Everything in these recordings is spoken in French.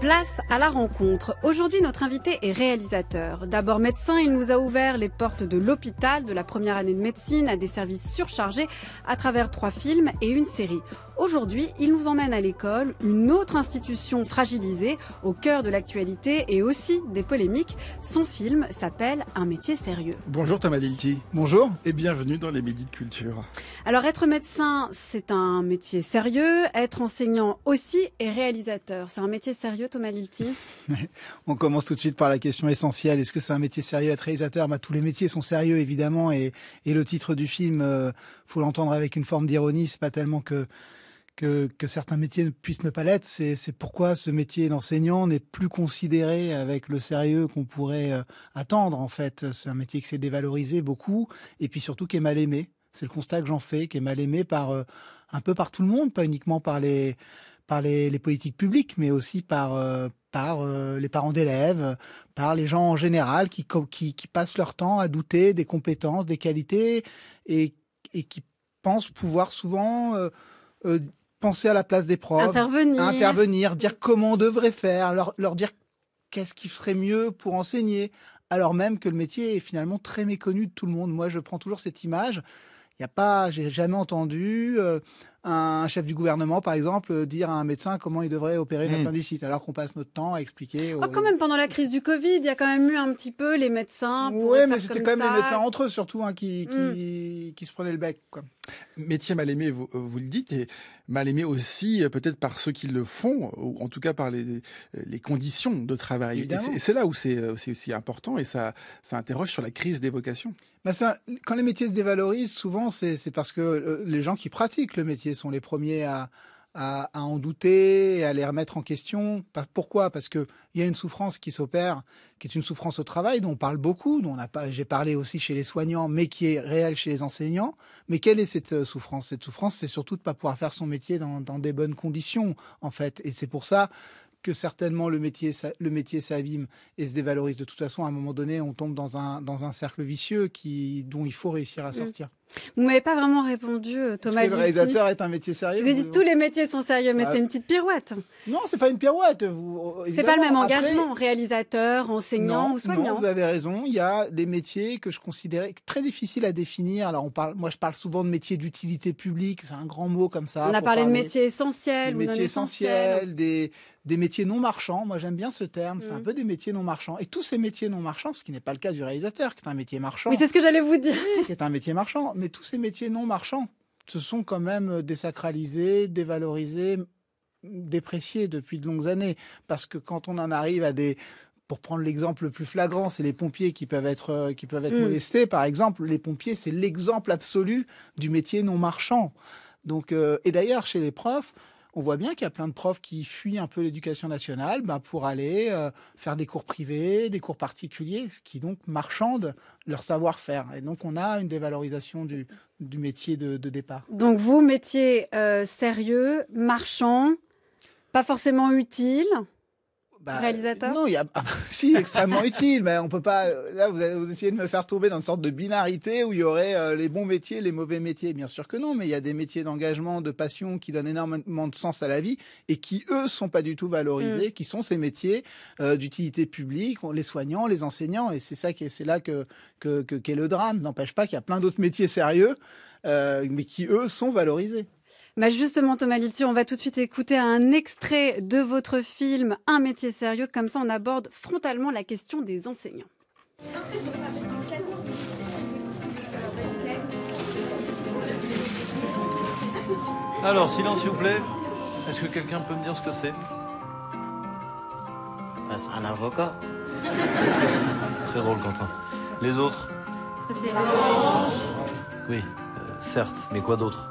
Place à la rencontre. Aujourd'hui, notre invité est réalisateur. D'abord médecin, il nous a ouvert les portes de l'hôpital, de la première année de médecine à des services surchargés à travers 3 films et une série. Aujourd'hui, il nous emmène à l'école, une autre institution fragilisée, au cœur de l'actualité et aussi des polémiques. Son film s'appelle Un métier sérieux. Bonjour Thomas Lilti. Bonjour. Et bienvenue dans les Midi de Culture. Alors être médecin, c'est un métier sérieux. Être enseignant aussi et réalisateur. C'est un métier sérieux, Thomas Lilti? On commence tout de suite par la question essentielle. Est-ce que c'est un métier sérieux être réalisateur? Tous les métiers sont sérieux évidemment et le titre du film, faut l'entendre avec une forme d'ironie. C'est pas tellement que certains métiers ne puissent ne pas l'être, c'est pourquoi ce métier d'enseignant n'est plus considéré avec le sérieux qu'on pourrait attendre en fait. C'est un métier qui s'est dévalorisé beaucoup et puis surtout qui est mal aimé. C'est le constat que j'en fais, qui est mal aimé un peu par tout le monde, pas uniquement par les politiques publiques, mais aussi par les parents d'élèves, par les gens en général qui passent leur temps à douter des compétences, des qualités et qui pensent pouvoir souvent penser à la place des profs, intervenir, dire comment on devrait faire, leur dire qu'est-ce qui serait mieux pour enseigner, alors même que le métier est finalement très méconnu de tout le monde. Moi, je prends toujours cette image. J'ai jamais entendu un chef du gouvernement, par exemple, dire à un médecin comment il devrait opérer une appendicite, alors qu'on passe notre temps à expliquer. Quand même, pendant la crise du Covid, il y a quand même eu un petit peu les médecins. Oui, mais c'était quand même les médecins entre eux, surtout, qui se prenaient le bec, quoi. Métier mal aimé, vous le dites, et mal aimé aussi peut-être par ceux qui le font, ou en tout cas par les conditions de travail. Et c'est là où c'est aussi important et ça interroge sur la crise des vocations. Quand les métiers se dévalorisent, souvent c'est parce que les gens qui pratiquent le métier sont les premiers à en douter et à les remettre en question. Pourquoi? Parce qu'il y a une souffrance qui s'opère, qui est une souffrance au travail, dont on parle beaucoup, j'ai parlé aussi chez les soignants, mais qui est réelle chez les enseignants. Mais quelle est cette souffrance? Cette souffrance, c'est surtout de ne pas pouvoir faire son métier dans des bonnes conditions, en fait. Et c'est pour ça que certainement le métier s'abîme et se dévalorise. De toute façon, à un moment donné, on tombe dans un cercle vicieux dont il faut réussir à sortir. Vous m'avez pas vraiment répondu, Thomas Lilti. Est-ce que le réalisateur est un métier sérieux? Vous avez dit tous les métiers sont sérieux, mais c'est une petite pirouette. Non, c'est pas une pirouette. C'est pas le même engagement, réalisateur, enseignant ou soignant. Non, vous avez raison. Il y a des métiers que je considérais très difficiles à définir. Alors moi, je parle souvent de métiers d'utilité publique. C'est un grand mot comme ça. On a parlé de métiers essentiels ou non essentiels. Des métiers non marchands. Moi, j'aime bien ce terme. C'est un peu des métiers non marchands. Et tous ces métiers non marchands, ce qui n'est pas le cas du réalisateur, qui est un métier marchand. Oui, c'est ce que j'allais vous dire. Qui est un métier marchand. Mais tous ces métiers non marchands se sont quand même désacralisés, dévalorisés, dépréciés depuis de longues années. Parce que quand on en arrive à pour prendre l'exemple le plus flagrant, c'est les pompiers qui peuvent être molestés, par exemple. Les pompiers, c'est l'exemple absolu du métier non marchand. Donc, et d'ailleurs, chez les profs, on voit bien qu'il y a plein de profs qui fuient un peu l'éducation nationale pour aller faire des cours privés, des cours particuliers, ce qui donc marchande leur savoir-faire. Et donc, on a une dévalorisation du métier de départ. Donc, vous, métier sérieux, marchand, pas forcément utile, réalisateur? Non, si, extrêmement utile, mais on peut pas. Là, vous essayez de me faire tomber dans une sorte de binarité où il y aurait les bons métiers, les mauvais métiers. Bien sûr que non, mais il y a des métiers d'engagement, de passion qui donnent énormément de sens à la vie et qui, eux, sont pas du tout valorisés, qui sont ces métiers d'utilité publique, les soignants, les enseignants, et c'est là qu'est le drame. N'empêche pas qu'il y a plein d'autres métiers sérieux, mais qui, eux, sont valorisés. Justement, Thomas Lilti, on va tout de suite écouter un extrait de votre film Un métier sérieux. Comme ça, on aborde frontalement la question des enseignants. Alors, silence s'il vous plaît. Est-ce que quelqu'un peut me dire ce que c'est? C'est un avocat. Très drôle, Quentin. Les autres? C'est orange. Oui, certes, mais quoi d'autre?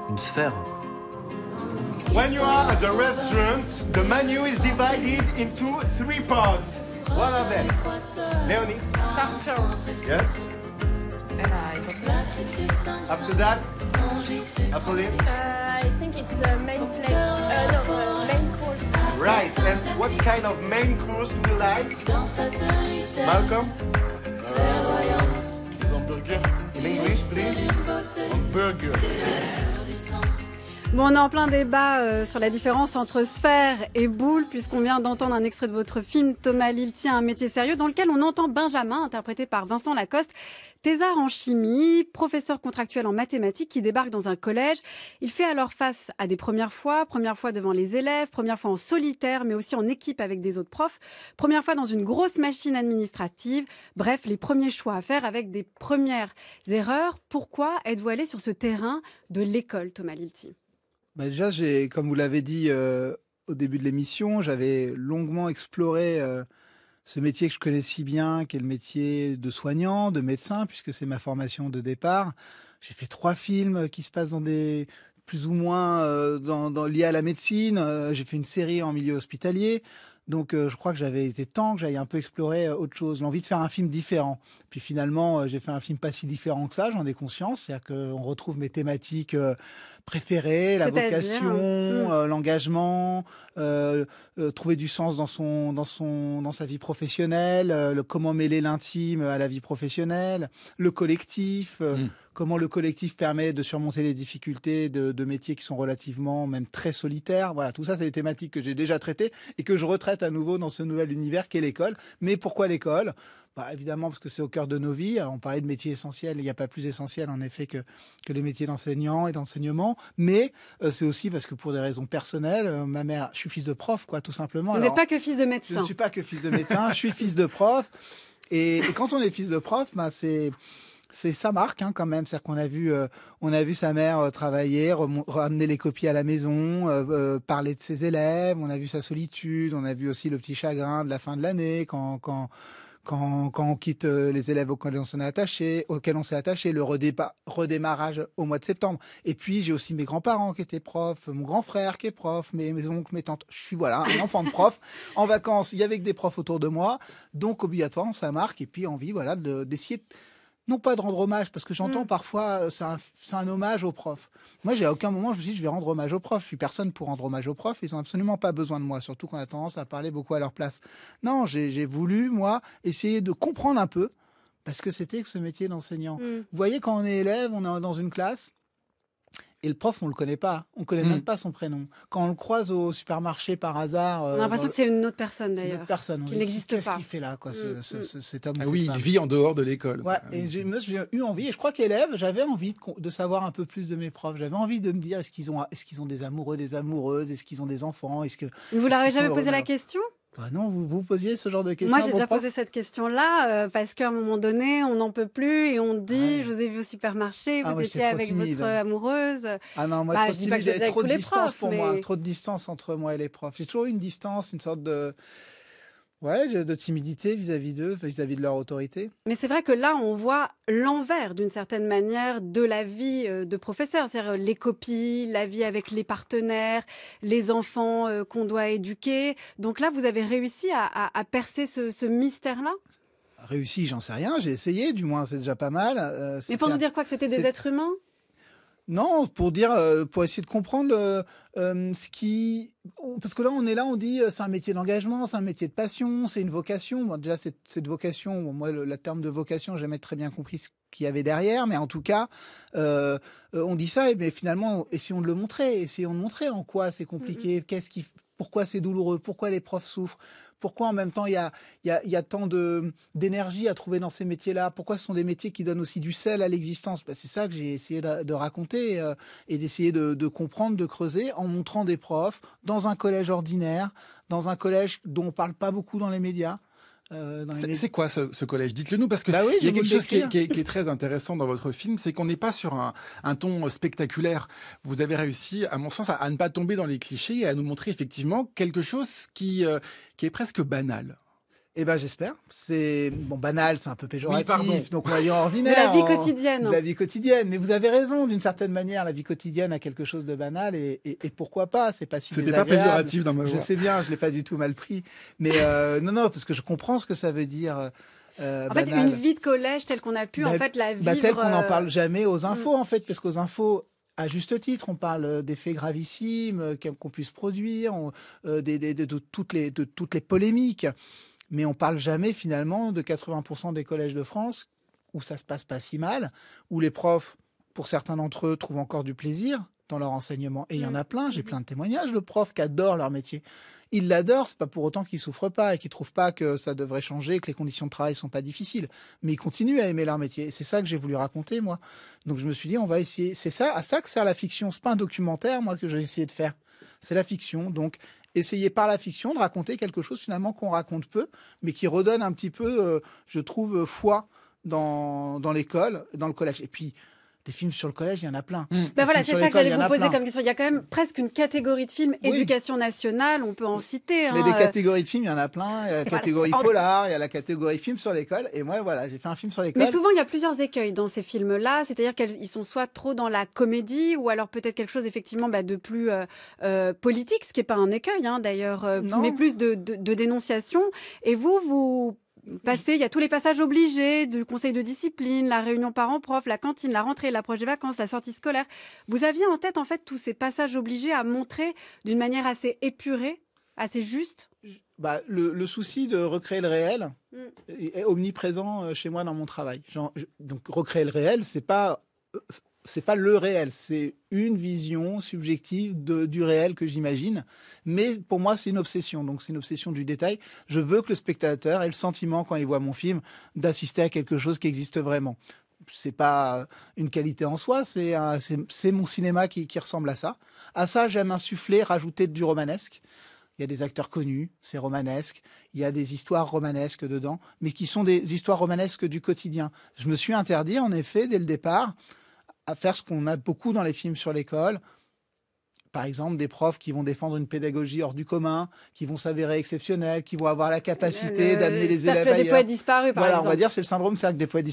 Une sphère. When you are at the restaurant, the menu is divided into 3 parts. What are they? Leonie? Starters. Yes. And I don't know. After that? Apolline? I think it's a main plate. Main course. Right. And what kind of main course do you like? Malcolm? Des hamburgers. In English, please. Hamburger. Bon, on est en plein débat sur la différence entre sphère et boule, puisqu'on vient d'entendre un extrait de votre film Thomas Lilti, un métier sérieux, dans lequel on entend Benjamin, interprété par Vincent Lacoste, thésard en chimie, professeur contractuel en mathématiques, qui débarque dans un collège. Il fait alors face à des première fois devant les élèves, première fois en solitaire, mais aussi en équipe avec des autres profs, première fois dans une grosse machine administrative. Bref, les premiers choix à faire avec des premières erreurs. Pourquoi êtes-vous allé sur ce terrain de l'école, Thomas Lilti ? Déjà, comme vous l'avez dit au début de l'émission, j'avais longuement exploré ce métier que je connais si bien, qui est le métier de soignant, de médecin, puisque c'est ma formation de départ. J'ai fait 3 films qui se passent dans des plus ou moins liés à la médecine. J'ai fait une série en milieu hospitalier. Donc, je crois que j'avais été temps que j'aille un peu explorer autre chose, l'envie de faire un film différent. Puis finalement, j'ai fait un film pas si différent que ça, j'en ai conscience. C'est-à-dire qu'on retrouve mes thématiques préférées, la vocation, l'engagement, trouver du sens dans sa vie professionnelle, comment mêler l'intime à la vie professionnelle, le collectif, comment le collectif permet de surmonter les difficultés de métiers qui sont relativement, même très solitaires. Voilà, tout ça, c'est des thématiques que j'ai déjà traitées et que je retraite à nouveau dans ce nouvel univers qu'est l'école. Mais pourquoi l'école ? Évidemment, parce que c'est au cœur de nos vies. On parlait de métiers essentiels. Il n'y a pas plus essentiel, en effet, que les métiers d'enseignant et d'enseignement. Mais c'est aussi parce que pour des raisons personnelles, ma mère, je suis fils de prof, quoi, tout simplement. Vous n'êtes pas que fils de médecin. Je ne suis pas que fils de médecin. Je suis fils de prof. Et quand on est fils de prof, ça marque quand même. C'est-à-dire qu'on a vu sa mère travailler, ramener les copies à la maison, parler de ses élèves. On a vu sa solitude. On a vu aussi le petit chagrin de la fin de l'année quand on quitte les élèves auxquels on s'est attaché, le redémarrage au mois de septembre. Et puis, j'ai aussi mes grands-parents qui étaient profs, mon grand frère qui est prof, mes oncles, mes tantes. Je suis, un enfant de prof. En vacances, il y avait que des profs autour de moi. Donc, obligatoirement, ça marque. Et puis, envie, d'essayer non pas de rendre hommage, parce que j'entends parfois, c'est un hommage aux profs. Moi, à aucun moment, je me suis dit, je vais rendre hommage aux profs. Je suis personne pour rendre hommage aux profs. Ils n'ont absolument pas besoin de moi, surtout qu'on a tendance à parler beaucoup à leur place. Non, j'ai voulu, moi, essayer de comprendre un peu, parce que c'était que ce métier d'enseignant. Vous voyez, quand on est élève, on est dans une classe, et le prof, on le connaît pas. On connaît même pas son prénom. Quand on le croise au supermarché par hasard... on a l'impression que c'est une autre personne, d'ailleurs. C'est une autre personne. Qui n'existe pas. Qu'est-ce qu'il fait là, quoi, cet homme Ah oui, il vit en dehors de l'école. Ouais, et j'ai eu envie, et je crois qu'élève, j'avais envie de savoir un peu plus de mes profs. J'avais envie de me dire, est-ce qu'ils ont des amoureux, des amoureuses, est-ce qu'ils ont des enfants, Vous leur avez jamais posé la question ? Non, vous posiez ce genre de questions. Moi, j'ai déjà posé cette question-là parce qu'à un moment donné, on n'en peut plus et on dit, je vous ai vu au supermarché, vous étiez avec votre amoureuse. Ah non, moi, je dis pas que je le disais avec tous les profs, pour moi, trop de distance entre moi et les profs. J'ai toujours eu une distance, une sorte de timidité vis-à-vis d'eux, vis-à-vis de leur autorité. Mais c'est vrai que là, on voit l'envers, d'une certaine manière, de la vie de professeur. C'est-à-dire les copies, la vie avec les partenaires, les enfants qu'on doit éduquer. Donc là, vous avez réussi à percer ce mystère-là ? Réussi, j'en sais rien. J'ai essayé, du moins, c'est déjà pas mal. Mais pour nous dire quoi, que c'était des êtres humains ? Non, pour essayer de comprendre parce que là, on dit c'est un métier d'engagement, c'est un métier de passion, c'est une vocation. Bon, déjà, cette vocation, moi, le terme de vocation, j'ai jamais très bien compris ce qu'il y avait derrière, mais en tout cas, on dit ça, mais finalement, essayons de montrer en quoi c'est compliqué, pourquoi c'est douloureux, pourquoi les profs souffrent, pourquoi en même temps il y a tant d'énergie à trouver dans ces métiers-là, pourquoi ce sont des métiers qui donnent aussi du sel à l'existence. C'est ça que j'ai essayé de raconter et d'essayer de comprendre, de creuser en montrant des profs dans un collège ordinaire, dans un collège dont on ne parle pas beaucoup dans les médias. C'est quoi ce collège ? Dites-le nous, parce que il y a quelque chose qui est très intéressant dans votre film, c'est qu'on n'est pas sur un ton spectaculaire. Vous avez réussi, à mon sens, à ne pas tomber dans les clichés et à nous montrer effectivement quelque chose qui est presque banal. Eh ben, j'espère. Banal, c'est un peu péjoratif. Oui, pardon. Donc, on va dire ordinaire. De la vie quotidienne. De la vie quotidienne. Mais vous avez raison, d'une certaine manière, la vie quotidienne a quelque chose de banal et pourquoi pas? C'est pas si désagréable. C'était pas péjoratif dans ma voix. Je sais bien, je l'ai pas du tout mal pris. Mais, non, parce que je comprends ce que ça veut dire. En fait, une vie de collège telle qu'on a pu, la vivre. Telle qu'on n'en parle jamais aux infos, en fait, parce qu'aux infos, à juste titre, on parle des faits gravissimes qu'on puisse produire, de toutes les polémiques. Mais on parle jamais finalement de 80% des collèges de France où ça se passe pas si mal, où les profs, pour certains d'entre eux, trouvent encore du plaisir dans leur enseignement. Et il y en a plein, j'ai plein de témoignages de profs qui adorent leur métier. Ils l'adorent, c'est pas pour autant qu'ils souffrent pas et qu'ils trouvent pas que ça devrait changer, que les conditions de travail sont pas difficiles. Mais ils continuent à aimer leur métier. Et c'est ça que j'ai voulu raconter, moi. Donc je me suis dit, on va essayer. C'est ça, à ça que sert la fiction. C'est pas un documentaire, moi, que j'ai essayé de faire. C'est la fiction. Donc, essayer par la fiction de raconter quelque chose finalement qu'on raconte peu, mais qui redonne un petit peu, je trouve, foi dans l'école, dans le collège. Et puis, des films sur le collège, il y en a plein. Ben voilà, c'est ça que j'allais vous poser comme question. Il y a quand même presque une catégorie de films éducation nationale, on peut en citer. Mais des catégories de films, il y en a plein. Il y a la catégorie polar, il y a la catégorie film sur l'école. Et moi, voilà, j'ai fait un film sur l'école. Mais souvent, il y a plusieurs écueils dans ces films-là. C'est-à-dire qu'ils sont soit trop dans la comédie, ou alors peut-être quelque chose effectivement de plus politique, ce qui n'est pas un écueil d'ailleurs, mais plus de dénonciation. Et vous passez, il y a tous les passages obligés du conseil de discipline, la réunion parents-prof, la cantine, la rentrée, l'approche des vacances, la sortie scolaire. Vous aviez en tête, en fait, tous ces passages obligés à montrer d'une manière assez épurée, assez juste? Le souci de recréer le réel est omniprésent chez moi dans mon travail. Donc, recréer le réel, c'est pas le réel, c'est une vision subjective du réel que j'imagine. Mais pour moi, c'est une obsession. Donc, c'est une obsession du détail. Je veux que le spectateur ait le sentiment, quand il voit mon film, d'assister à quelque chose qui existe vraiment. C'est pas une qualité en soi, c'est mon cinéma qui ressemble à ça. À ça, j'aime insuffler, rajouter du romanesque. Il y a des acteurs connus, c'est romanesque. Il y a des histoires romanesques dedans, mais qui sont des histoires romanesques du quotidien. Je me suis interdit, en effet, dès le départ, à faire ce qu'on a beaucoup dans les films sur l'école. Par exemple, des profs qui vont défendre une pédagogie hors du commun, qui vont s'avérer exceptionnels, qui vont avoir la capacité d'amener les élèves ailleurs. Cercle des poètes disparus, par exemple. On va dire, c'est le syndrome Cercle des poètes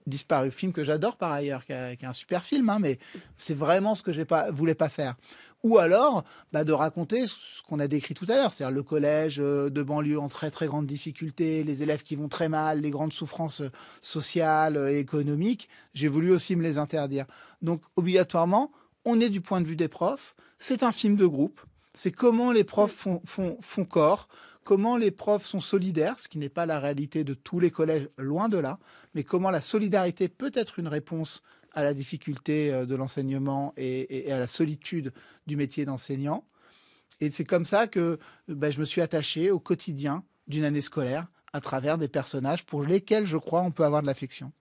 disparus. Film que j'adore par ailleurs, qui est un super film, mais c'est vraiment ce que je voulais pas faire. Ou alors, de raconter ce qu'on a décrit tout à l'heure, c'est-à-dire le collège de banlieue en très très grande difficulté, les élèves qui vont très mal, les grandes souffrances sociales et économiques. J'ai voulu aussi me les interdire. Donc, obligatoirement, on est du point de vue des profs. C'est un film de groupe. C'est comment les profs font corps, comment les profs sont solidaires, ce qui n'est pas la réalité de tous les collèges, loin de là, mais comment la solidarité peut être une réponse à la difficulté de l'enseignement et à la solitude du métier d'enseignant. Et c'est comme ça que je me suis attaché au quotidien d'une année scolaire à travers des personnages pour lesquels, je crois, on peut avoir de l'affection.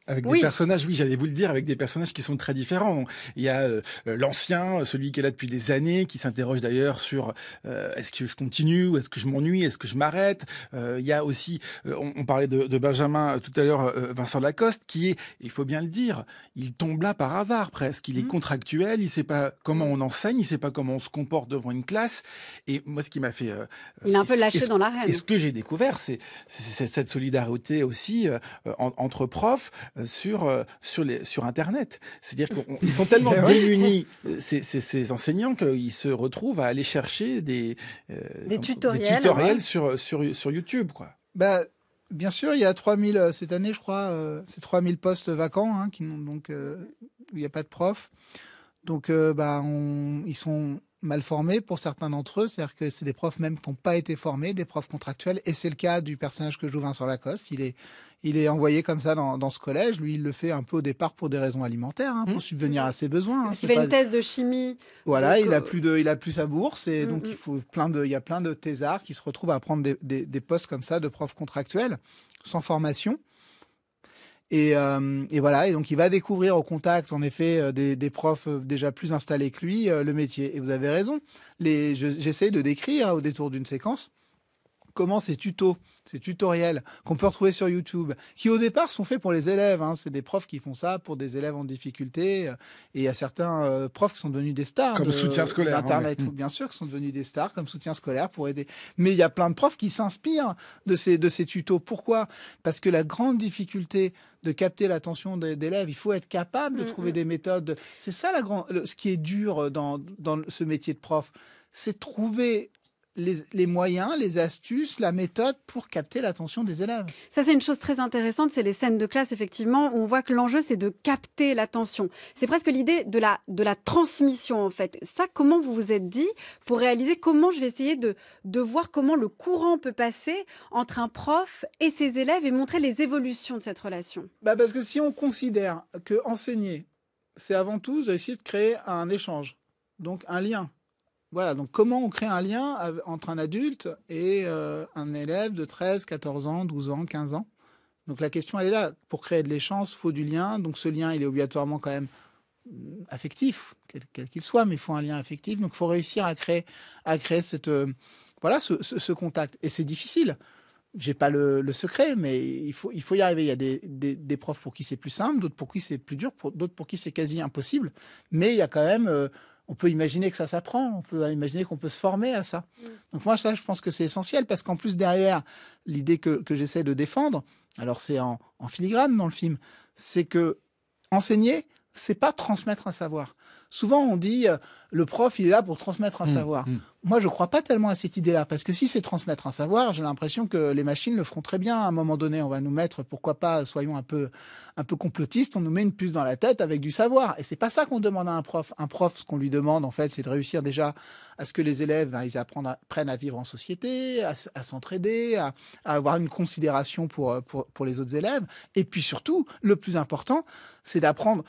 Avec des personnages, j'allais vous le dire, avec des personnages qui sont très différents. Il y a l'ancien, celui qui est là depuis des années, qui s'interroge d'ailleurs sur est-ce que je continue, ou est-ce que je m'ennuie, est-ce que je m'arrête. Il y a aussi, on parlait de Benjamin tout à l'heure, Vincent Lacoste, qui est, il faut bien le dire, il tombe là par hasard presque. Il est contractuel, il sait pas comment on enseigne, il sait pas comment on se comporte devant une classe. Et moi, ce qui m'a fait... il est un peu lâché dans l'arène. Et ce que j'ai découvert, c'est cette solidarité aussi entre profs sur Internet. C'est-à-dire qu'ils sont tellement démunis, ces enseignants, qu'ils se retrouvent à aller chercher des tutoriels sur YouTube, quoi. Bien sûr, il y a 3000 cette année, je crois, c'est 3000 postes vacants où il n'y a pas de profs. Donc, ils sont mal formés pour certains d'entre eux, c'est-à-dire que c'est des profs même qui n'ont pas été formés, des profs contractuels, et c'est le cas du personnage que joue Vincent Lacoste. Il est envoyé comme ça dans ce collège. Lui, il le fait un peu au départ pour des raisons alimentaires, pour subvenir à ses besoins. Il fait une thèse de chimie. Voilà, il a plus sa bourse, et donc il y a plein de thésards qui se retrouvent à prendre des postes comme ça de profs contractuels, sans formation. Et voilà, et donc il va découvrir au contact, en effet, des profs déjà plus installés que lui, le métier. Et vous avez raison, j'essaie de décrire au détour d'une séquence comment ces tutoriels qu'on peut retrouver sur YouTube, qui au départ sont faits pour les élèves, c'est des profs qui font ça pour des élèves en difficulté, et il y a certains profs qui sont devenus des stars comme soutien scolaire d'Internet, bien sûr, qui sont devenus des stars comme soutien scolaire pour aider. Mais il y a plein de profs qui s'inspirent de ces tutos. Pourquoi ? Parce que la grande difficulté de capter l'attention des élèves, il faut être capable de trouver des méthodes. C'est ça ce qui est dur dans ce métier de prof, c'est trouver les moyens, les astuces, la méthode pour capter l'attention des élèves. Ça, c'est une chose très intéressante, c'est les scènes de classe, effectivement, où on voit que l'enjeu, c'est de capter l'attention. C'est presque l'idée de la transmission, en fait. Ça, comment vous vous êtes dit pour réaliser comment je vais essayer de voir comment le courant peut passer entre un prof et ses élèves et montrer les évolutions de cette relation ? Parce que si on considère que enseigner, c'est avant tout d'essayer de créer un échange, donc un lien. Voilà, donc comment on crée un lien entre un adulte et un élève de 13, 14 ans, 12 ans, 15 ans. Donc la question, elle est là. Pour créer de l'échange, il faut du lien. Donc ce lien, il est obligatoirement quand même affectif, quel qu'il soit, mais il faut un lien affectif. Donc il faut réussir à créer cette, ce contact. Et c'est difficile. J'ai pas le secret, mais il faut y arriver. Il y a des profs pour qui c'est plus simple, d'autres pour qui c'est plus dur, d'autres pour qui c'est quasi impossible. Mais il y a quand même... on peut imaginer que ça s'apprend, on peut imaginer qu'on peut se former à ça. Donc moi, ça, je pense que c'est essentiel, parce qu'en plus, derrière, l'idée que j'essaie de défendre, alors c'est en filigrane dans le film, c'est que enseigner, c'est pas transmettre un savoir. Souvent, on dit le prof, il est là pour transmettre un savoir. Moi, je ne crois pas tellement à cette idée-là, parce que si c'est transmettre un savoir, j'ai l'impression que les machines le feront très bien. À un moment donné, on va nous mettre, pourquoi pas, soyons un peu complotistes, on nous met une puce dans la tête avec du savoir. Et c'est pas ça qu'on demande à un prof. Un prof, ce qu'on lui demande, en fait, c'est de réussir déjà à ce que les élèves, ils apprennent à vivre en société, à s'entraider, à avoir une considération pour les autres élèves. Et puis surtout, le plus important, c'est d'apprendre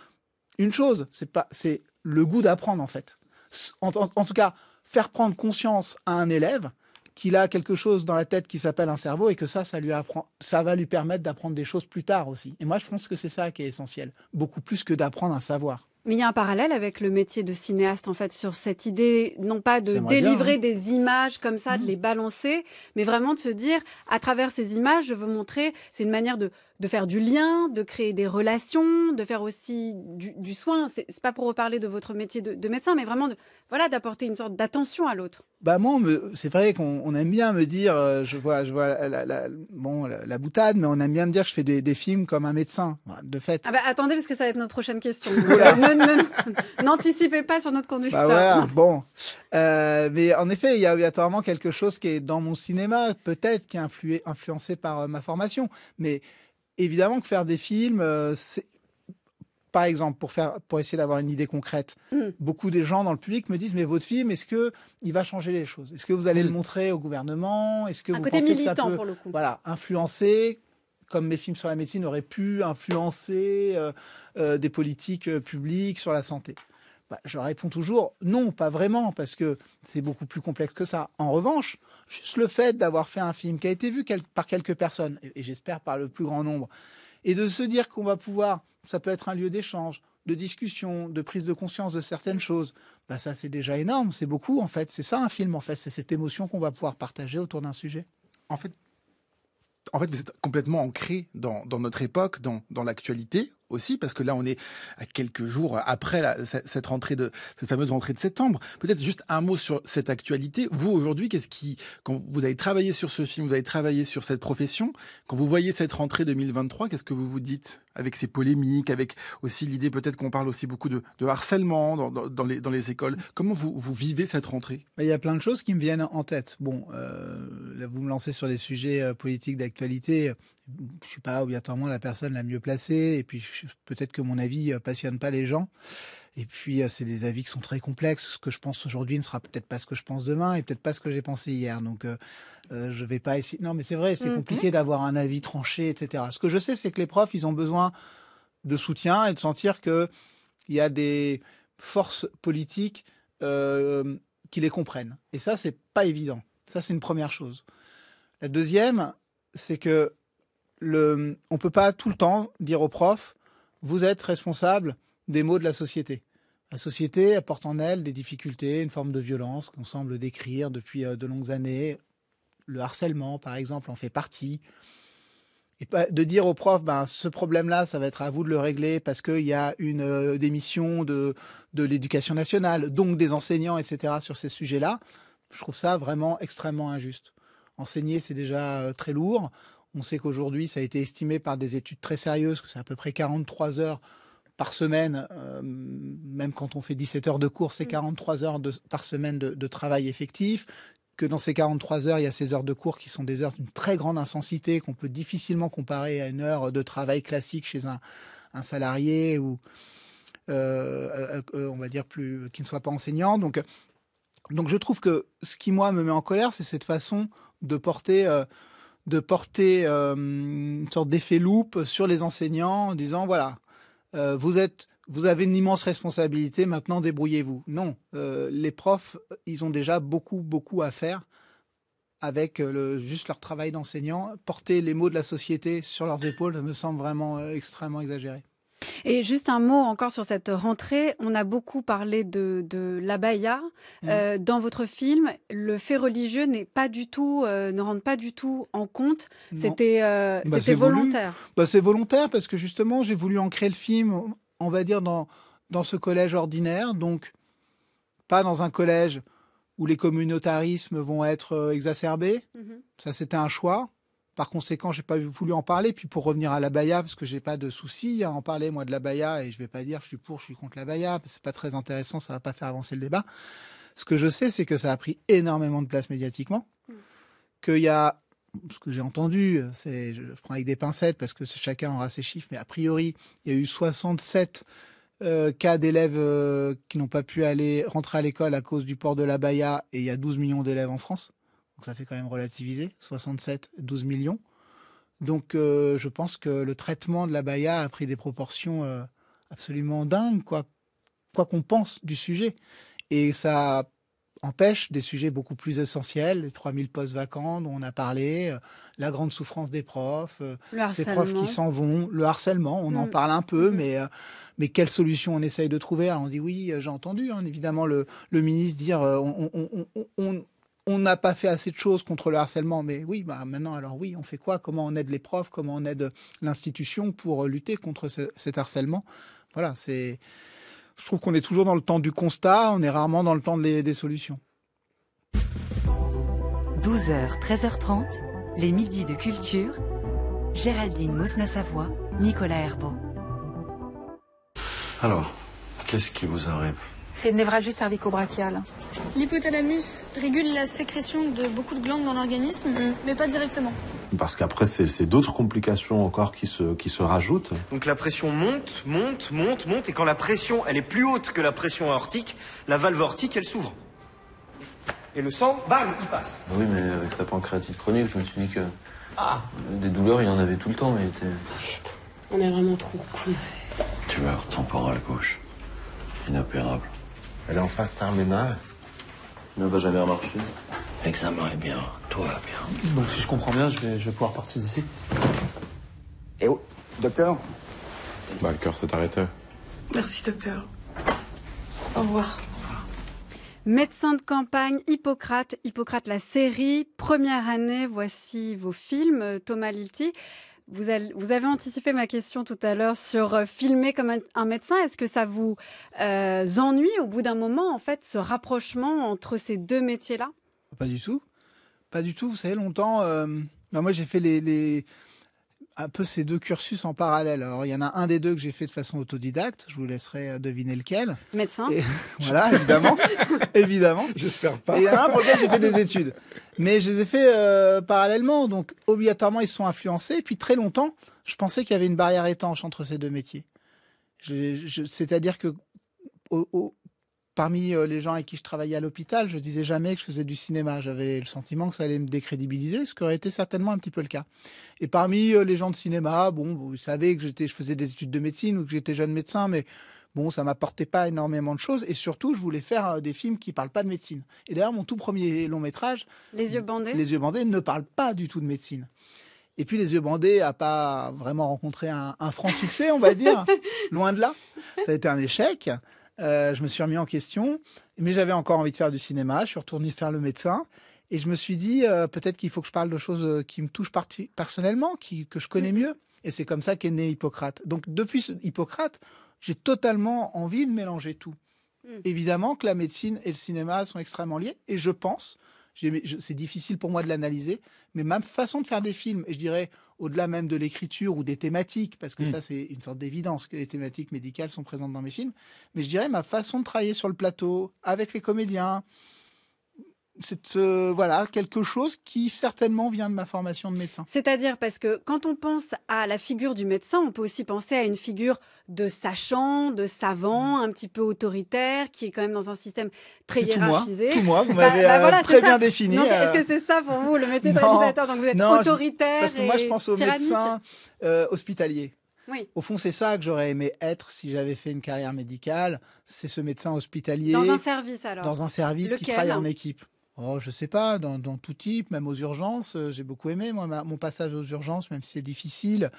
une chose, c'est le goût d'apprendre, en fait. En tout cas, faire prendre conscience à un élève qu'il a quelque chose dans la tête qui s'appelle un cerveau, et que ça va lui permettre d'apprendre des choses plus tard aussi. Et moi, je pense que c'est ça qui est essentiel, beaucoup plus que d'apprendre un savoir. Mais il y a un parallèle avec le métier de cinéaste, en fait, sur cette idée, non pas de délivrer des images comme ça, de les balancer, mais vraiment de se dire, à travers ces images, je veux montrer, c'est une manière de faire du lien, de créer des relations, de faire aussi du soin. C'est pas pour reparler de votre métier de médecin, mais vraiment d'apporter une sorte d'attention à l'autre. Bah moi, c'est vrai qu'on aime bien me dire, je vois la boutade, mais on aime bien me dire que je fais des films comme un médecin, de fait. Ah bah attendez, parce que ça va être notre prochaine question. N'anticipez pas sur notre conducteur. Bah voilà, bon. Mais en effet, il y a obligatoirement quelque chose qui est dans mon cinéma, peut-être, qui est influencé par ma formation. Mais évidemment que faire des films, c'est... Par exemple, pour essayer d'avoir une idée concrète, beaucoup des gens dans le public me disent, mais votre film, est-ce qu'il va changer les choses? Est-ce que vous allez le montrer au gouvernement? Est-ce que vous pensez que ça peut pour le coup. Influencer, comme mes films sur la médecine auraient pu influencer des politiques publiques sur la santé? Je réponds toujours non, pas vraiment, parce que c'est beaucoup plus complexe que ça. En revanche, juste le fait d'avoir fait un film qui a été vu par quelques personnes, et j'espère par le plus grand nombre, et de se dire qu'on va pouvoir, ça peut être un lieu d'échange, de discussion, de prise de conscience de certaines choses, ça c'est déjà énorme, c'est beaucoup en fait. C'est ça un film en fait, c'est cette émotion qu'on va pouvoir partager autour d'un sujet. En fait, vous êtes complètement ancré dans notre époque, dans l'actualité aussi, parce que là, on est à quelques jours après cette fameuse rentrée de septembre. Peut-être juste un mot sur cette actualité. Vous, aujourd'hui, quand vous avez travaillé sur ce film, vous avez travaillé sur cette profession, quand vous voyez cette rentrée 2023, qu'est-ce que vous vous dites avec ces polémiques, avec aussi l'idée peut-être qu'on parle aussi beaucoup de harcèlement dans les écoles? Comment vous vivez cette rentrée? Il y a plein de choses qui me viennent en tête. Bon, là, vous me lancez sur des sujets politiques d'actualité. Je suis pas obligatoirement la personne la mieux placée, et puis peut-être que mon avis passionne pas les gens, et puis c'est des avis qui sont très complexes. Ce que je pense aujourd'hui ne sera peut-être pas ce que je pense demain, et peut-être pas ce que j'ai pensé hier, donc je vais pas essayer. Non, mais c'est vrai, c'est compliqué d'avoir un avis tranché, etc. Ce que je sais, c'est que les profs, ils ont besoin de soutien et de sentir que il y a des forces politiques qui les comprennent, et ça, c'est pas évident. Ça, c'est une première chose. La deuxième, c'est que on ne peut pas tout le temps dire aux profs, vous êtes responsable des maux de la société. La société, elle porte en elle des difficultés, une forme de violence qu'on semble décrire depuis de longues années. Le harcèlement, par exemple, en fait partie. Et de dire aux profs, ce problème-là, ça va être à vous de le régler parce qu'il y a une démission de l'éducation nationale, donc des enseignants, etc., sur ces sujets-là. Je trouve ça vraiment extrêmement injuste. Enseigner, c'est déjà très lourd. On sait qu'aujourd'hui, ça a été estimé par des études très sérieuses que c'est à peu près 43 heures par semaine. Même quand on fait 17 heures de cours, c'est 43 heures par semaine de travail effectif. Que dans ces 43 heures, il y a ces heures de cours qui sont des heures d'une très grande intensité, qu'on peut difficilement comparer à une heure de travail classique chez un salarié ou, on va dire, qui ne soit pas enseignant. Donc je trouve que ce qui, moi, me met en colère, c'est cette façon de porter une sorte d'effet loupe sur les enseignants en disant, voilà, vous êtes vous avez une immense responsabilité, maintenant débrouillez-vous. Non, les profs, ils ont déjà beaucoup à faire avec juste leur travail d'enseignant. Porter les maux de la société sur leurs épaules, ça me semble vraiment extrêmement exagéré. Et juste un mot encore sur cette rentrée. On a beaucoup parlé de l'abaya. Dans votre film, le fait religieux ne rentre pas du tout en compte. Non. C'était volontaire. C'est volontaire parce que justement, j'ai voulu ancrer le film, on va dire, dans ce collège ordinaire. Donc, pas dans un collège où les communautarismes vont être exacerbés. Ça, c'était un choix. Par conséquent, j'ai pas voulu en parler. Puis pour revenir à l'abaya, parce que j'ai pas de souci à en parler, moi, de l'abaya, et je vais pas dire je suis pour, je suis contre l'abaya, c'est pas très intéressant, ça va pas faire avancer le débat. Ce que je sais, c'est que ça a pris énormément de place médiatiquement, qu'il y a, ce que j'ai entendu, je prends avec des pincettes parce que chacun aura ses chiffres, mais a priori, il y a eu 67 cas d'élèves qui n'ont pas pu rentrer à l'école à cause du port de l'abaya, et il y a 12 millions d'élèves en France. Donc ça fait quand même relativiser, 67, 12 millions. Donc je pense que le traitement de l'abaya a pris des proportions absolument dingues, quoi qu'on pense du sujet. Et ça empêche des sujets beaucoup plus essentiels, les 3000 postes vacants dont on a parlé, la grande souffrance des profs, ces profs qui s'en vont, le harcèlement, on en parle un peu, mais quelle solution on essaye de trouver? Alors on dit oui, j'ai entendu évidemment le ministre dire on n'a pas fait assez de choses contre le harcèlement, mais oui, maintenant, alors oui, on fait quoi? Comment on aide les profs? Comment on aide l'institution pour lutter contre cet harcèlement? Voilà, je trouve qu'on est toujours dans le temps du constat, on est rarement dans le temps des solutions. 12h, 13h30, les midis de culture. Géraldine Mosna-Savoie, Nicolas Herbeau. Alors, qu'est-ce qui vous arrive? C'est une névralgie cervico-brachiale. L'hypothalamus régule la sécrétion de beaucoup de glandes dans l'organisme, mais pas directement. Parce qu'après, c'est d'autres complications encore qui se rajoutent. Donc la pression monte, et quand la pression elle est plus haute que la pression aortique, la valve aortique elle s'ouvre. Et le sang, bam, il passe. Oui, mais avec sa pancréatite chronique, je me suis dit que des douleurs, il en avait tout le temps. Mais Putain, on est vraiment trop cool. Tumeur temporale gauche, inopérable. Elle est en phase terminale. ne va jamais remarcher. L'examen est bien, tout va bien. Donc si je comprends bien, je vais pouvoir partir d'ici. Eh oh, docteur? Le cœur s'est arrêté. Merci, docteur. Au revoir. Médecin de campagne, Hippocrate, la série, première année, voici vos films. Thomas Lilti, vous avez anticipé ma question tout à l'heure sur filmer comme un médecin. Est-ce que ça vous ennuie au bout d'un moment, en fait, ce rapprochement entre ces deux métiers-là? Pas du tout. Pas du tout. Vous savez, longtemps, moi j'ai fait un peu ces deux cursus en parallèle. Alors, il y en a un des deux que j'ai fait de façon autodidacte. Je vous laisserai deviner lequel. Médecin. Voilà, évidemment. Évidemment. J'espère pas. Et il y en a un pour lequel j'ai fait des études. Mais je les ai fait parallèlement. Donc, obligatoirement, ils se sont influencés. Et puis, très longtemps, je pensais qu'il y avait une barrière étanche entre ces deux métiers. C'est-à-dire que parmi les gens avec qui je travaillais à l'hôpital, je disais jamais que je faisais du cinéma. J'avais le sentiment que ça allait me décrédibiliser, ce qui aurait été certainement un petit peu le cas. Et parmi les gens de cinéma, vous savez que je faisais des études de médecine ou que j'étais jeune médecin, mais bon, ça m'apportait pas énormément de choses. Et surtout, je voulais faire des films qui parlent pas de médecine. Et d'ailleurs, mon tout premier long métrage, Les yeux bandés, ne parle pas du tout de médecine. Et puis, Les yeux bandés n'a pas vraiment rencontré un franc succès, on va dire. Loin de là. Ça a été un échec. Je me suis remis en question, mais j'avais encore envie de faire du cinéma. Je suis retourné faire le médecin et je me suis dit peut-être qu'il faut que je parle de choses qui me touchent personnellement, que je connais mieux. Et c'est comme ça qu'est né Hippocrate. Donc depuis Hippocrate, j'ai totalement envie de mélanger tout. Évidemment que la médecine et le cinéma sont extrêmement liés et je pense, c'est difficile pour moi de l'analyser, mais ma façon de faire des films, et je dirais au-delà même de l'écriture ou des thématiques, parce que ça c'est une sorte d'évidence que les thématiques médicales sont présentes dans mes films, mais je dirais ma façon de travailler sur le plateau, avec les comédiens, c'est voilà, quelque chose qui certainement vient de ma formation de médecin. C'est-à-dire parce que quand on pense à la figure du médecin, on peut aussi penser à une figure de sachant, de savant, un petit peu autoritaire, qui est quand même dans un système très hiérarchisé. Tout moi, vous m'avez très bien défini. Est-ce que c'est ça pour vous, le métier de réalisateur? Donc vous êtes autoritaire. Parce que moi je pense aux médecins hospitaliers. Oui. Au fond, c'est ça que j'aurais aimé être si j'avais fait une carrière médicale. C'est ce médecin hospitalier. Dans un service, alors. Dans un service Lequel? qui travaille en équipe. Oh, je sais pas, dans tout type, même aux urgences. J'ai beaucoup aimé, moi, mon passage aux urgences, même si c'est difficile.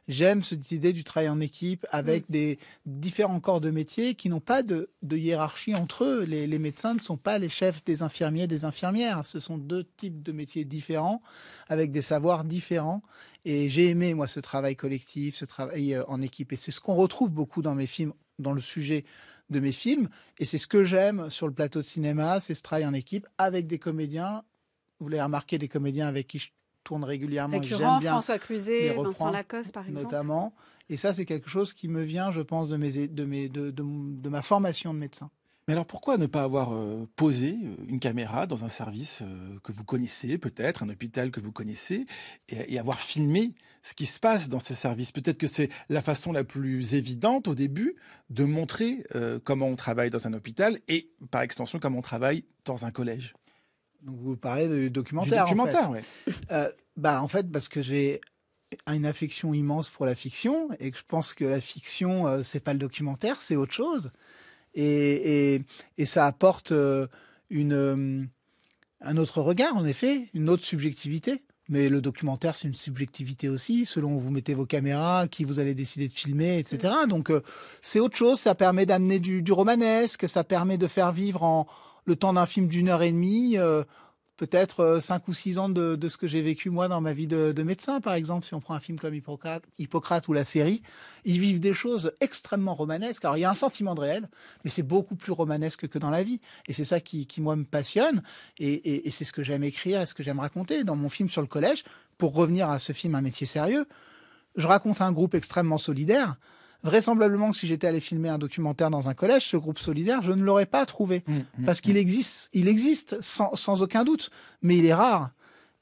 J'aime cette idée du travail en équipe avec des différents corps de métiers qui n'ont pas de hiérarchie entre eux. Les médecins ne sont pas les chefs des infirmiers, des infirmières. Ce sont deux types de métiers différents, avec des savoirs différents. Et j'ai aimé, moi, ce travail collectif, ce travail en équipe. Et c'est ce qu'on retrouve beaucoup dans mes films, dans le sujet de mes films, et c'est ce que j'aime sur le plateau de cinéma, c'est ce travail en équipe avec des comédiens. Vous l'avez remarqué, des comédiens avec qui je tourne régulièrement. Récurrent, François Cluzet, Vincent Lacoste, par exemple. Notamment. Et ça, c'est quelque chose qui me vient, je pense, de ma formation de médecin. Mais alors pourquoi ne pas avoir posé une caméra dans un service que vous connaissez peut-être, un hôpital que vous connaissez, et avoir filmé ce qui se passe dans ces services? Peut-être que c'est la façon la plus évidente au début de montrer comment on travaille dans un hôpital et par extension comment on travaille dans un collège. Donc vous parlez de documentaire. Du documentaire, en fait. oui. En fait, parce que j'ai une affection immense pour la fiction et que je pense que la fiction, c'est pas le documentaire, c'est autre chose. Et ça apporte un autre regard, en effet, une autre subjectivité. Mais le documentaire, c'est une subjectivité aussi, selon où vous mettez vos caméras, qui vous allez décider de filmer, etc. Donc, c'est autre chose. Ça permet d'amener du romanesque, ça permet de faire vivre en le temps d'un film d'1h30, peut-être 5 ou 6 ans de ce que j'ai vécu moi dans ma vie de médecin, par exemple. Si on prend un film comme Hippocrate ou la série, ils vivent des choses extrêmement romanesques. Alors il y a un sentiment de réel, mais c'est beaucoup plus romanesque que dans la vie. Et c'est ça qui moi me passionne. Et c'est ce que j'aime écrire et ce que j'aime raconter. Dans mon film sur le collège, pour revenir à ce film Un métier sérieux, je raconte un groupe extrêmement solidaire. Vraisemblablement que si j'étais allé filmer un documentaire dans un collège, ce groupe solidaire, je ne l'aurais pas trouvé. Parce qu'il existe sans aucun doute, mais il est rare.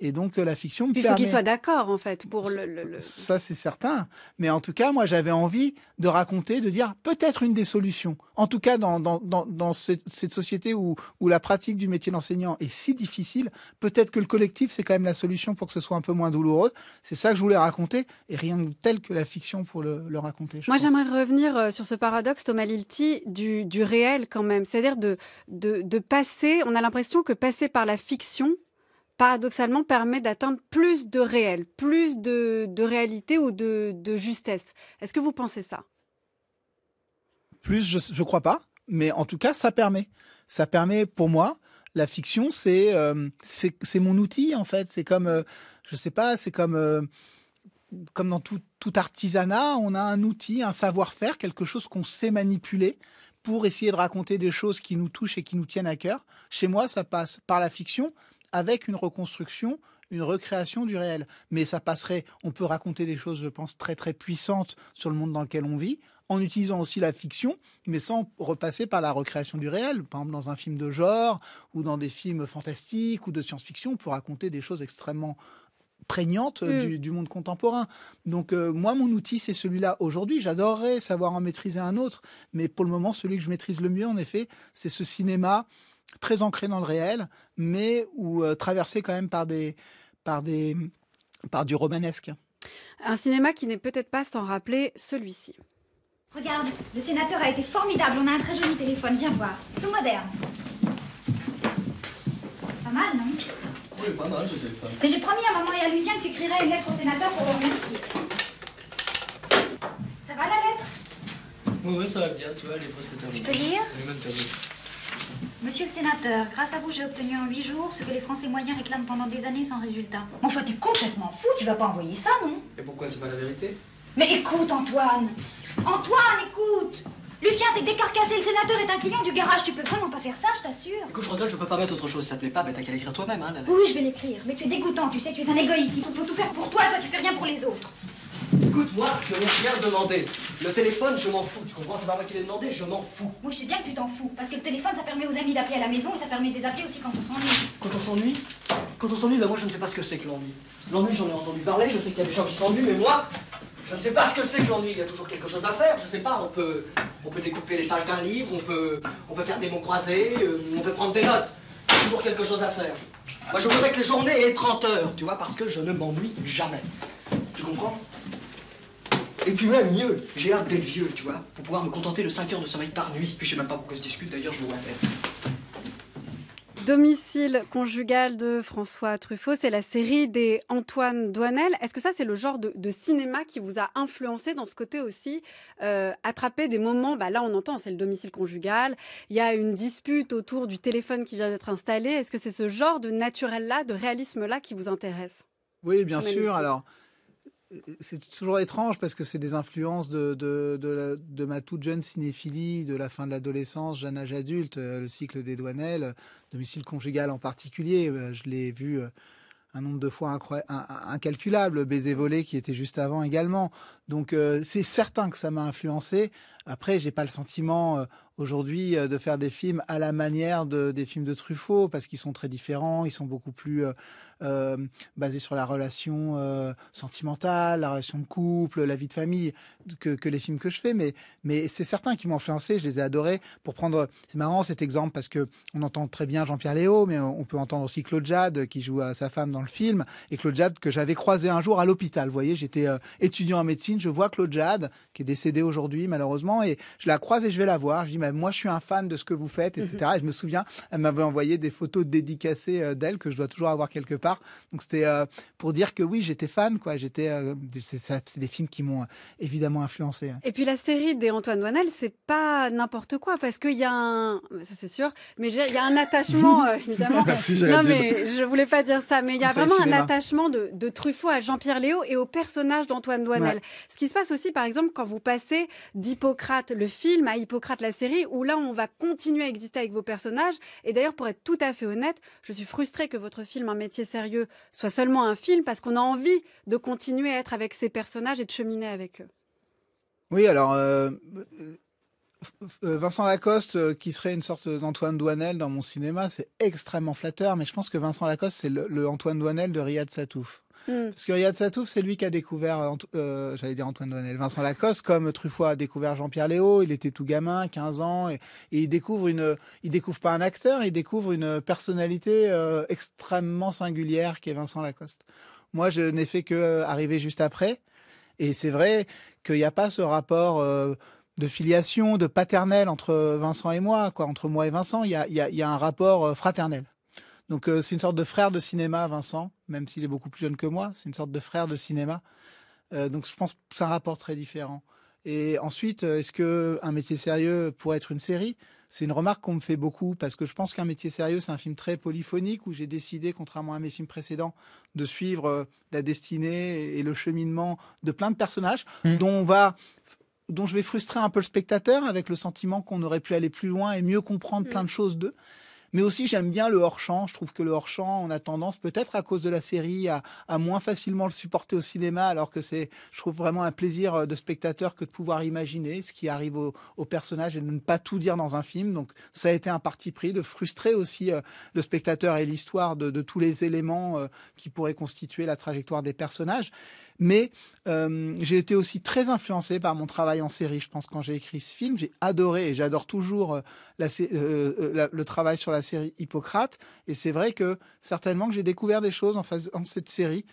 Et donc la fiction me permet... Il faut qu'il soit d'accord, en fait, pour Ça, c'est certain. Mais en tout cas, moi, j'avais envie de raconter, de dire peut-être une des solutions. En tout cas, dans cette société où la pratique du métier d'enseignant est si difficile, peut-être que le collectif, c'est quand même la solution pour que ce soit un peu moins douloureux. C'est ça que je voulais raconter, et rien de tel que la fiction pour le raconter. Moi, j'aimerais revenir sur ce paradoxe, Thomas Lilti, du réel quand même. C'est-à-dire de passer, on a l'impression que passer par la fiction, paradoxalement, permet d'atteindre plus de réel, plus de réalité ou de justesse. Est-ce que vous pensez ça? Plus, je crois pas, mais en tout cas, ça permet. Ça permet, pour moi, la fiction, c'est mon outil, en fait. C'est comme, je sais pas, c'est comme dans tout artisanat, on a un outil, un savoir-faire, quelque chose qu'on sait manipuler pour essayer de raconter des choses qui nous touchent et qui nous tiennent à cœur. Chez moi, ça passe par la fiction, avec une reconstruction, une recréation du réel. Mais ça passerait, on peut raconter des choses, je pense, très très puissantes sur le monde dans lequel on vit, en utilisant aussi la fiction, mais sans repasser par la recréation du réel. Par exemple, dans un film de genre, ou dans des films fantastiques, ou de science-fiction, on peut raconter des choses extrêmement prégnantes du monde contemporain. Donc moi, mon outil, c'est celui-là. Aujourd'hui, j'adorerais savoir en maîtriser un autre, mais pour le moment, celui que je maîtrise le mieux, en effet, c'est ce cinéma très ancré dans le réel, mais traversé quand même par du romanesque. Un cinéma qui n'est peut-être pas sans rappeler celui-ci. Regarde, le sénateur a été formidable. On a un très joli téléphone. Viens voir. Tout moderne. Pas mal, non? Oui, pas mal ce téléphone. Mais j'ai promis à maman et à Lucien que tu écrirais une lettre au sénateur pour le remercier. Ça va la lettre? Oui, ça va bien. Tu vois, elle est presque terminée. Tu peux lire? Elle est même terminée. Monsieur le sénateur, grâce à vous, j'ai obtenu en 8 jours ce que les Français moyens réclament pendant des années sans résultat. Enfin, t'es complètement fou, tu vas pas envoyer ça, non? Et pourquoi c'est pas la vérité? Mais écoute, Antoine! Antoine, écoute! Lucien s'est décarcassé, le sénateur est un client du garage, tu peux vraiment pas faire ça, je t'assure. Écoute, je regrette, je peux pas mettre autre chose, ça te plaît pas, t'as qu'à l'écrire toi-même, hein, Oui, je vais l'écrire, mais tu es dégoûtant, tu sais, tu es un égoïste, il faut tout faire pour toi, toi tu fais rien pour les autres. Écoute, moi, je n'ai rien demandé. Le téléphone, je m'en fous. Tu comprends? C'est pas moi qui l'ai demandé, je m'en fous. Moi, je sais bien que tu t'en fous. Parce que le téléphone, ça permet aux amis d'appeler à la maison et ça permet de les appeler aussi quand on s'ennuie. Quand on s'ennuie? Quand on s'ennuie, ben moi, je ne sais pas ce que c'est que l'ennui. L'ennui, j'en ai entendu parler, je sais qu'il y a des gens qui s'ennuient, mais moi, je ne sais pas ce que c'est que l'ennui. Il y a toujours quelque chose à faire, je sais pas. On peut découper les pages d'un livre, on peut faire des mots croisés, on peut prendre des notes. Il y a toujours quelque chose à faire. Moi, je voudrais que les journées aient 30 heures, tu vois, parce que je ne m'ennuie jamais. Tu comprends? Et puis même mieux, j'ai hâte d'être vieux, tu vois, pour pouvoir me contenter de 5 heures de sommeil par nuit. Puis je sais même pas pourquoi je discute, d'ailleurs, je vous rappelle. Domicile conjugal de François Truffaut, c'est la série des Antoine Doinel. Est-ce que ça, c'est le genre de cinéma qui vous a influencé dans ce côté aussi, attraper des moments, là on entend, c'est le domicile conjugal, il y a une dispute autour du téléphone qui vient d'être installé. Est-ce que c'est ce genre de naturel-là, de réalisme-là qui vous intéresse? Oui, bien sûr. Alors, c'est toujours étrange parce que c'est des influences de ma toute jeune cinéphilie, de la fin de l'adolescence, jeune âge adulte, le cycle des Doinel, domicile conjugal en particulier. Je l'ai vu un nombre de fois incalculable, Baiser volé qui était juste avant également. Donc c'est certain que ça m'a influencé. Après, j'ai pas le sentiment aujourd'hui de faire des films à la manière des films de Truffaut parce qu'ils sont très différents, ils sont beaucoup plus basés sur la relation sentimentale, la relation de couple, la vie de famille que les films que je fais. Mais c'est certain qu'ils m'ont influencé, je les ai adorés. C'est marrant cet exemple parce que on entend très bien Jean-Pierre Léaud, mais on peut entendre aussi Claude Jade qui joue à sa femme dans le film, et Claude Jade que j'avais croisé un jour à l'hôpital. Vous voyez, j'étais étudiant en médecine, je vois Claude Jade qui est décédé aujourd'hui malheureusement, et je la croise et je vais la voir. Je dis moi je suis un fan de ce que vous faites, etc. Et je me souviens, elle m'avait envoyé des photos dédicacées d'elle que je dois toujours avoir quelque part. Donc c'était pour dire que oui, j'étais fan, quoi. C'est des films qui m'ont évidemment influencé. Et puis la série des Antoine Doinel, c'est pas n'importe quoi parce qu'il y a ça c'est sûr, mais il y a un attachement évidemment. Merci, non mais je voulais pas dire ça, mais il y a vraiment un attachement de Truffaut à Jean-Pierre Léaud et au personnage d'Antoine Doinel. Ouais. Ce qui se passe aussi, par exemple, quand vous passez d'Hippocrate le film à Hippocrate la série, où là on va continuer à exister avec vos personnages. Et d'ailleurs, pour être tout à fait honnête, je suis frustrée que votre film Un métier sérieux soit seulement un film parce qu'on a envie de continuer à être avec ces personnages et de cheminer avec eux. Oui, alors Vincent Lacoste, qui serait une sorte d'Antoine Doinel dans mon cinéma, c'est extrêmement flatteur, mais je pense que Vincent Lacoste, c'est le Antoine Doinel de Riyad Satouf. Parce que Riyad Satouf, c'est lui qui a découvert, j'allais dire Antoine Doinel, Vincent Lacoste, comme Truffaut a découvert Jean-Pierre Léaud. Il était tout gamin, 15 ans, et il découvre pas un acteur, il découvre une personnalité extrêmement singulière qui est Vincent Lacoste. Moi, je n'ai fait que arriver juste après, et c'est vrai qu'il n'y a pas ce rapport de filiation, de paternel entre Vincent et moi, quoi, entre moi et Vincent. Il y a un rapport fraternel. Donc c'est une sorte de frère de cinéma, Vincent, même s'il est beaucoup plus jeune que moi. C'est une sorte de frère de cinéma. Donc je pense que c'est un rapport très différent. Et ensuite, est-ce qu'un métier sérieux pourrait être une série ? C'est une remarque qu'on me fait beaucoup, parce que je pense qu'un métier sérieux, c'est un film très polyphonique, où j'ai décidé, contrairement à mes films précédents, de suivre la destinée et le cheminement de plein de personnages dont je vais frustrer un peu le spectateur avec le sentiment qu'on aurait pu aller plus loin et mieux comprendre plein de choses d'eux. Mais aussi, j'aime bien le hors-champ. Je trouve que le hors-champ, on a tendance, peut-être à cause de la série, à moins facilement le supporter au cinéma, alors que je trouve vraiment un plaisir de spectateur que de pouvoir imaginer ce qui arrive au personnage et de ne pas tout dire dans un film. Donc, ça a été un parti pris de frustrer aussi le spectateur et l'histoire de tous les éléments qui pourraient constituer la trajectoire des personnages. Mais j'ai été aussi très influencé par mon travail en série. Je pense quand j'ai écrit ce film, j'ai adoré et j'adore toujours le travail sur la série Hippocrate. Et c'est vrai que certainement que j'ai découvert des choses en cette série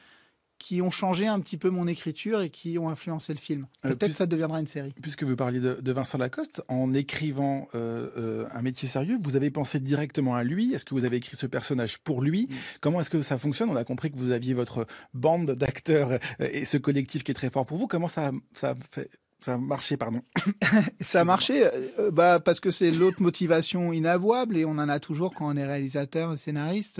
qui ont changé un petit peu mon écriture et qui ont influencé le film. Peut-être que ça deviendra une série. Puisque vous parliez de Vincent Lacoste, en écrivant Un métier sérieux, vous avez pensé directement à lui? Est-ce que vous avez écrit ce personnage pour lui? Comment est-ce que ça fonctionne? On a compris que vous aviez votre bande d'acteurs et ce collectif qui est très fort pour vous. Comment ça a marché, pardon. Ça a marché parce que c'est l'autre motivation inavouable, et on en a toujours quand on est réalisateur et scénariste.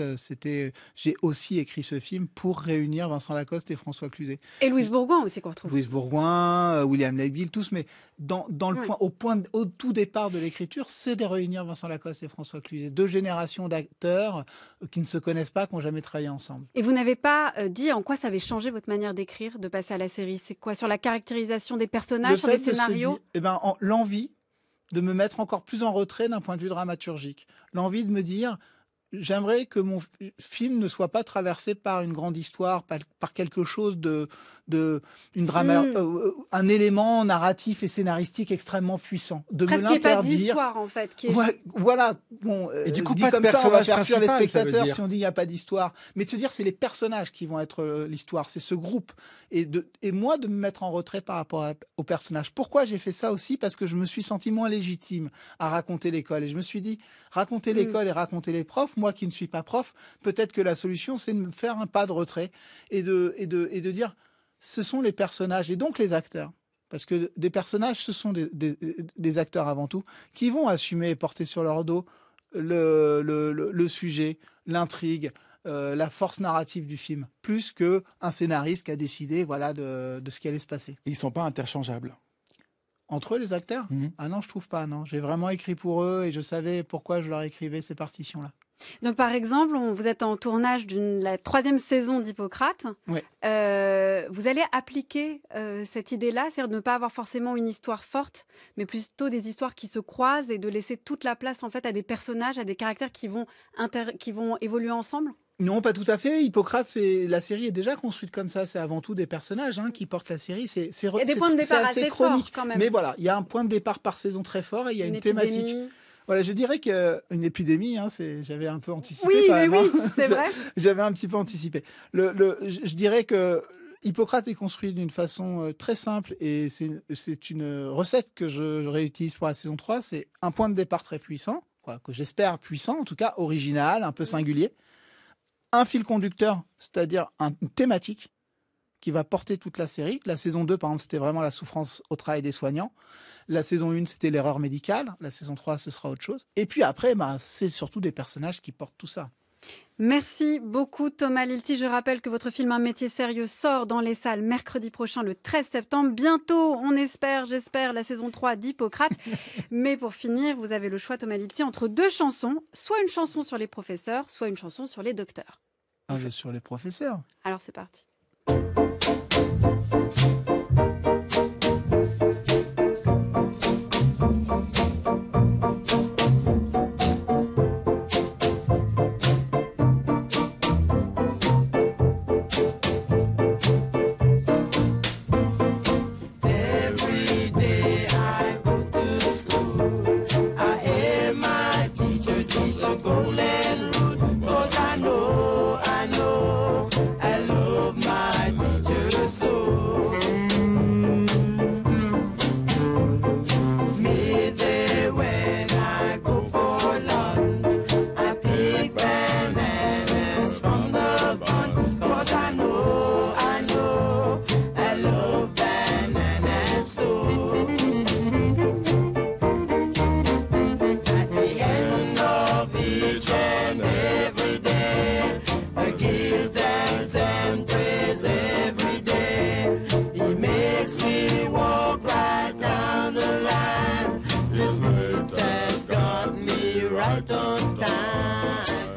J'ai aussi écrit ce film pour réunir Vincent Lacoste et François Cluzet. Et Louise Bourgoin aussi, qu'on retrouve. Louise Bourgoin, William Labille, tous, mais au tout départ de l'écriture, c'est de réunir Vincent Lacoste et François Cluzet. 2 générations d'acteurs qui ne se connaissent pas, qui n'ont jamais travaillé ensemble. Et vous n'avez pas dit en quoi ça avait changé votre manière d'écrire, de passer à la série? C'est quoi, sur la caractérisation des personnages, sur les scénarios? L'envie de me mettre encore plus en retrait d'un point de vue dramaturgique. L'envie de me dire, j'aimerais que mon film ne soit pas traversé par une grande histoire, par quelque chose un élément narratif et scénaristique extrêmement puissant. De presque me l'interdire. Pas d'histoire, en fait. Voilà. Bon, et du coup, dit pas comme de ça, on va personnage faire fuir les principal, spectateurs si on dit il n'y a pas d'histoire. Mais de se dire, c'est les personnages qui vont être l'histoire, c'est ce groupe. Et moi, de me mettre en retrait par rapport aux personnages. Pourquoi j'ai fait ça aussi? Parce que je me suis senti moins légitime à raconter l'école. Et je me suis dit, raconter l'école et raconter les profs, moi qui ne suis pas prof, peut-être que la solution, c'est de me faire un pas de retrait et de dire, ce sont les personnages et donc les acteurs. Parce que des personnages, ce sont des acteurs avant tout, qui vont assumer et porter sur leur dos le sujet, l'intrigue, la force narrative du film, plus qu'un scénariste qui a décidé de ce qui allait se passer. Et ils ne sont pas interchangeables. Entre eux, les acteurs? Ah non, je trouve pas, non. J'ai vraiment écrit pour eux et je savais pourquoi je leur écrivais ces partitions-là. Donc, par exemple, vous êtes en tournage de la 3e saison d'Hippocrate. Ouais. Vous allez appliquer cette idée-là, c'est-à-dire de ne pas avoir forcément une histoire forte, mais plutôt des histoires qui se croisent et de laisser toute la place en fait à des personnages, à des caractères qui vont évoluer ensemble. Non, pas tout à fait. Hippocrate, la série est déjà construite comme ça. C'est avant tout des personnages qui portent la série. Il y a des points de départ assez chronique forts quand même. Mais voilà, il y a un point de départ par saison très fort et il y a une thématique. Voilà, je dirais qu'une épidémie, j'avais un peu anticipé. Oui, c'est vrai. J'avais un petit peu anticipé. Je dirais que Hippocrate est construit d'une façon très simple et c'est une recette que je réutilise pour la saison 3. C'est un point de départ très puissant, que j'espère puissant, en tout cas original, un peu singulier. Un fil conducteur, c'est-à-dire une thématique qui va porter toute la série. La saison 2, par exemple, c'était vraiment la souffrance au travail des soignants. La saison 1, c'était l'erreur médicale. La saison 3, ce sera autre chose. Et puis après, c'est surtout des personnages qui portent tout ça. Merci beaucoup Thomas Lilti. Je rappelle que votre film Un métier sérieux sort dans les salles mercredi prochain, le 13 septembre. Bientôt, j'espère, la saison 3 d'Hippocrate. Mais pour finir, vous avez le choix, Thomas Lilti, entre 2 chansons. Soit une chanson sur les professeurs, soit une chanson sur les docteurs. Sur les professeurs. Alors c'est parti.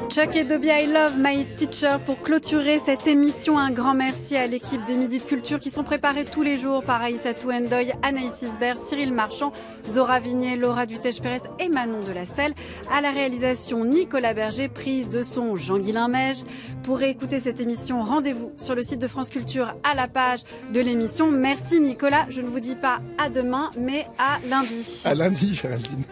Chuck et Dobby, I Love My Teacher. Pour clôturer cette émission, un grand merci à l'équipe des Midis de Culture qui sont préparés tous les jours par Aïssatou Ndoye, Anaïs Isbert, Cyril Marchand, Zora Vignier, Laura Dutèche-Pérez et Manon Delacelle. À la réalisation, Nicolas Berger, prise de son Jean-Guilain Mège. Pour réécouter cette émission, rendez-vous sur le site de France Culture à la page de l'émission. Merci Nicolas. Je ne vous dis pas à demain, mais à lundi. À lundi, Géraldine.